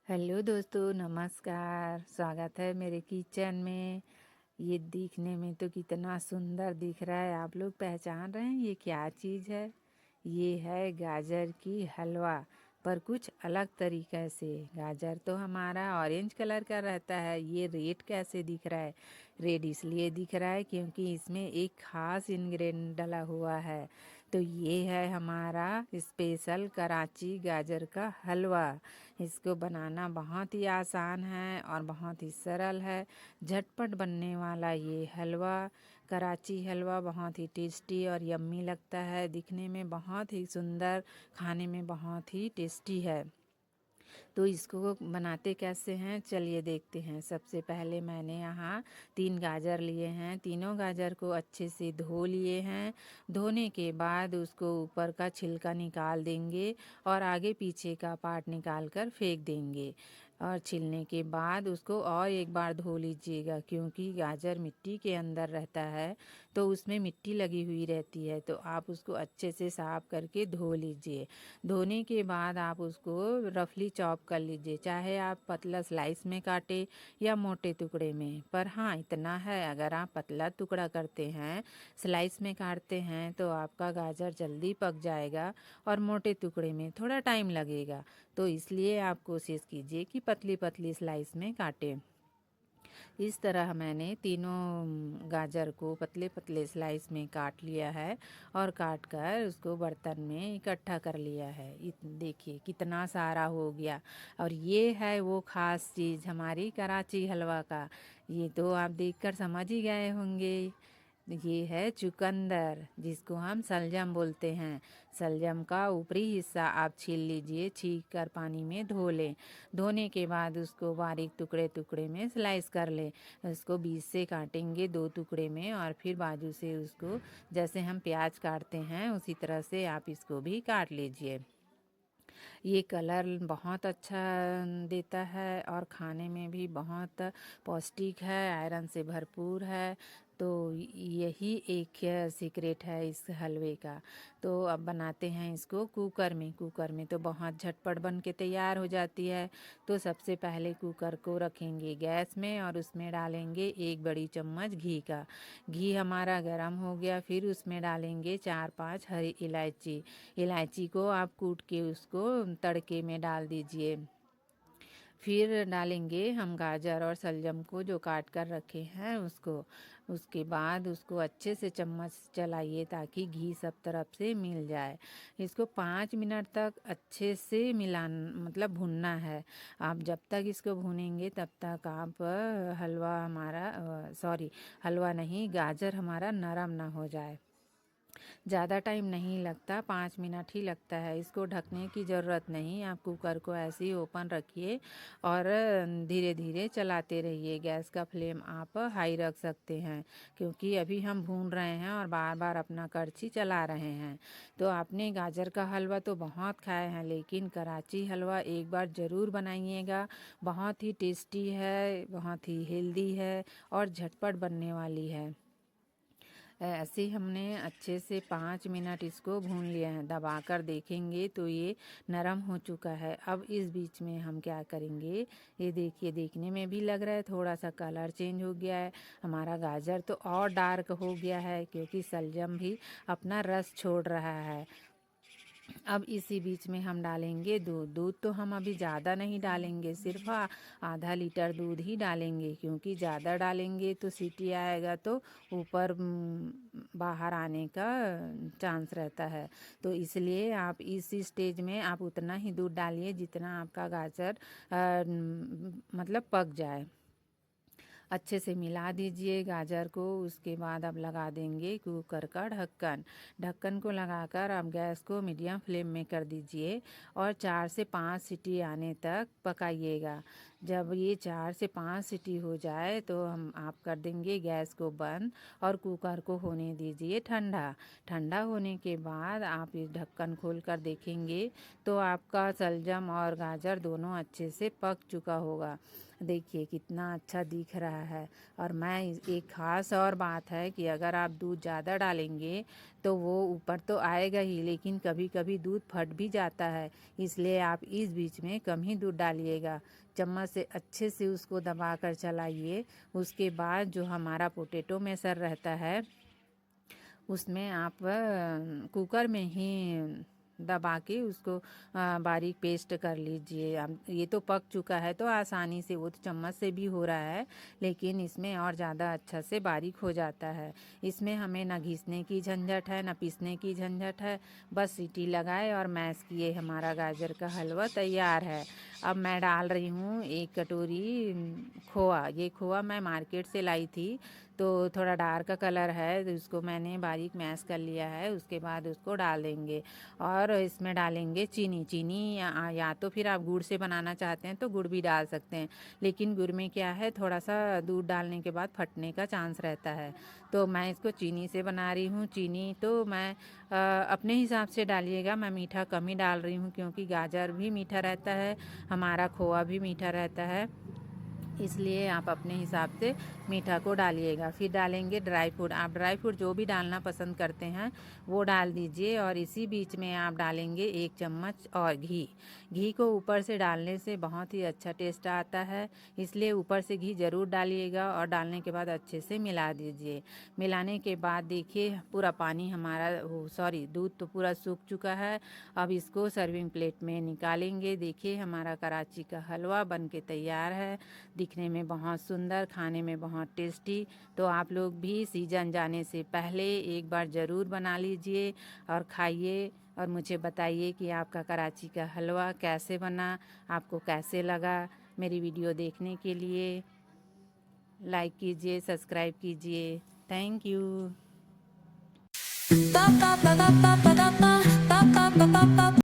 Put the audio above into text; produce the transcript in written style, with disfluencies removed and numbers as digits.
Hello दोस्तों, नमस्कार। स्वागत है मेरे किचन में। ये दिखने में तो कितना सुंदर दिख रहा है। आप लोग पहचान रहे हैं ये क्या चीज़ है? ये है गाजर की हलवा, पर कुछ अलग तरीके से। गाजर तो हमारा ऑरेंज कलर का रहता है, ये रेड कैसे दिख रहा है? रेड इसलिए दिख रहा है क्योंकि इसमें एक खास इंग्रेडिएंट डला हुआ है। तो ये है हमारा स्पेशल कराची गाजर का हलवा। इसको बनाना बहुत ही आसान है और बहुत ही सरल है। झटपट बनने वाला ये हलवा, कराची हलवा, बहुत ही टेस्टी और यम्मी लगता है। दिखने में बहुत ही सुंदर, खाने में बहुत ही टेस्टी है। तो इसको बनाते कैसे हैं, चलिए देखते हैं। सबसे पहले मैंने यहाँ 3 गाजर लिए हैं। तीनों गाजर को अच्छे से धो लिए हैं। धोने के बाद उसको ऊपर का छिलका निकाल देंगे और आगे पीछे का पार्ट निकाल कर फेंक देंगे। और छीलने के बाद उसको और एक बार धो लीजिएगा, क्योंकि गाजर मिट्टी के अंदर रहता है तो उसमें मिट्टी लगी हुई रहती है। तो आप उसको अच्छे से साफ करके धो लीजिए। धोने के बाद आप उसको रफली चॉप कर लीजिए, चाहे आप पतला स्लाइस में काटें या मोटे टुकड़े में। पर हाँ, इतना है, अगर आप पतला टुकड़ा करते हैं, स्लाइस में काटते हैं, तो आपका गाजर जल्दी पक जाएगा और मोटे टुकड़े में थोड़ा टाइम लगेगा। तो इसलिए आप कोशिश कीजिए कि पतली पतली स्लाइस में काटें। इस तरह मैंने तीनों गाजर को पतले पतले स्लाइस में काट लिया है और काट कर उसको बर्तन में इकट्ठा कर लिया है। देखिए कितना सारा हो गया। और ये है वो ख़ास चीज़ हमारी कराची हलवा का। ये तो आप देखकर समझ ही गए होंगे। ये है चुकंदर, जिसको हम सलजम बोलते हैं। सलजम का ऊपरी हिस्सा आप छील लीजिए, छील कर पानी में धो लें। धोने के बाद उसको बारीक टुकड़े टुकड़े में स्लाइस कर लें। उसको बीच से काटेंगे 2 टुकड़े में, और फिर बाजू से उसको जैसे हम प्याज काटते हैं उसी तरह से आप इसको भी काट लीजिए। ये कलर बहुत अच्छा देता है और खाने में भी बहुत पौष्टिक है, आयरन से भरपूर है। तो यही एक सीक्रेट है इस हलवे का। तो अब बनाते हैं इसको कुकर में। कुकर में तो बहुत झटपट बन के तैयार हो जाती है। तो सबसे पहले कुकर को रखेंगे गैस में और उसमें डालेंगे 1 बड़ी चम्मच घी का। घी हमारा गर्म हो गया, फिर उसमें डालेंगे 4-5 हरी इलायची। इलायची को आप कूट के उसको तड़के में डाल दीजिए। फिर डालेंगे हम गाजर और सलजम को जो काट कर रखे हैं उसको। उसके बाद उसको अच्छे से चम्मच चलाइए ताकि घी सब तरफ से मिल जाए। इसको 5 मिनट तक अच्छे से मतलब भुनना है। आप जब तक इसको भूनेंगे तब तक आप हलवा हमारा सॉरी, हलवा नहीं, गाजर हमारा नरम ना हो जाए। ज़्यादा टाइम नहीं लगता, 5 मिनट ही लगता है। इसको ढकने की ज़रूरत नहीं, आप कुकर को ऐसे ही ओपन रखिए और धीरे धीरे चलाते रहिए। गैस का फ्लेम आप हाई रख सकते हैं, क्योंकि अभी हम भून रहे हैं और बार बार अपना कड़छी चला रहे हैं। तो आपने गाजर का हलवा तो बहुत खाए हैं, लेकिन कराची हलवा एक बार ज़रूर बनाइएगा। बहुत ही टेस्टी है, बहुत ही हेल्दी है और झटपट बनने वाली है। ऐसे हमने अच्छे से 5 मिनट इसको भून लिया है। दबाकर देखेंगे तो ये नरम हो चुका है। अब इस बीच में हम क्या करेंगे, ये देखिए, देखने में भी लग रहा है थोड़ा सा कलर चेंज हो गया है। हमारा गाजर तो और डार्क हो गया है, क्योंकि सलजम भी अपना रस छोड़ रहा है। अब इसी बीच में हम डालेंगे दूध। दूध तो हम अभी ज़्यादा नहीं डालेंगे, सिर्फ आधा लीटर दूध ही डालेंगे, क्योंकि ज़्यादा डालेंगे तो सीटी आएगा तो ऊपर बाहर आने का चांस रहता है। तो इसलिए आप इस स्टेज में आप उतना ही दूध डालिए जितना आपका गाजर मतलब पक जाए। अच्छे से मिला दीजिए गाजर को। उसके बाद अब लगा देंगे कुकर का ढक्कन। ढक्कन को लगाकर अब गैस को मीडियम फ्लेम में कर दीजिए और 4 से 5 सीटी आने तक पकाइएगा। जब ये 4 से 5 सीटी हो जाए तो हम आप कर देंगे गैस को बंद और कुकर को होने दीजिए ठंडा। ठंडा होने के बाद आप इस ढक्कन खोल कर देखेंगे तो आपका सलजम और गाजर दोनों अच्छे से पक चुका होगा। देखिए कितना अच्छा दिख रहा रहा है। और मैं एक ख़ास और बात है कि अगर आप दूध ज़्यादा डालेंगे तो वो ऊपर तो आएगा ही, लेकिन कभी कभी दूध फट भी जाता है। इसलिए आप इस बीच में कम ही दूध डालिएगा। चम्मच से अच्छे से उसको दबा कर चलाइए। उसके बाद जो हमारा पोटैटो मैशर रहता है उसमें आप कुकर में ही दबा के उसको बारीक पेस्ट कर लीजिए। ये तो पक चुका है तो आसानी से, वो तो चम्मच से भी हो रहा है, लेकिन इसमें और ज़्यादा अच्छा से बारीक हो जाता है। इसमें हमें ना घिसने की झंझट है ना पीसने की झंझट है। बस सीटी लगाए और मैश किए, हमारा गाजर का हलवा तैयार है। अब मैं डाल रही हूँ 1 कटोरी खोआ। ये खोआ मैं मार्केट से लाई थी, तो थोड़ा डार्क कलर है, तो उसको मैंने बारीक मैश कर लिया है। उसके बाद उसको डाल देंगे और इसमें डालेंगे चीनी। चीनी या तो फिर आप गुड़ से बनाना चाहते हैं तो गुड़ भी डाल सकते हैं, लेकिन गुड़ में क्या है, थोड़ा सा दूध डालने के बाद फटने का चांस रहता है। तो मैं इसको चीनी से बना रही हूँ। चीनी तो मैं अपने हिसाब से डालिएगा, मैं मीठा कम ही डाल रही हूँ क्योंकि गाजर भी मीठा रहता है, हमारा खोआ भी मीठा रहता है, इसलिए आप अपने हिसाब से मीठा को डालिएगा। फिर डालेंगे ड्राई फ्रूट। आप ड्राई फ्रूट जो भी डालना पसंद करते हैं वो डाल दीजिए। और इसी बीच में आप डालेंगे 1 चम्मच और घी। घी को ऊपर से डालने से बहुत ही अच्छा टेस्ट आता है, इसलिए ऊपर से घी ज़रूर डालिएगा और डालने के बाद अच्छे से मिला दीजिए। मिलाने के बाद देखिए पूरा पानी हमारा दूध तो पूरा सूख चुका है। अब इसको सर्विंग प्लेट में निकालेंगे। देखिए हमारा कराची का हलवा बन के तैयार है, दिखने में बहुत सुंदर, खाने में बहुत टेस्टी। तो आप लोग भी सीजन जाने से पहले एक बार ज़रूर बना लीजिए और खाइए और मुझे बताइए कि आपका कराची का हलवा कैसे बना, आपको कैसे लगा। मेरी वीडियो देखने के लिए लाइक कीजिए, सब्सक्राइब कीजिए। Thank you.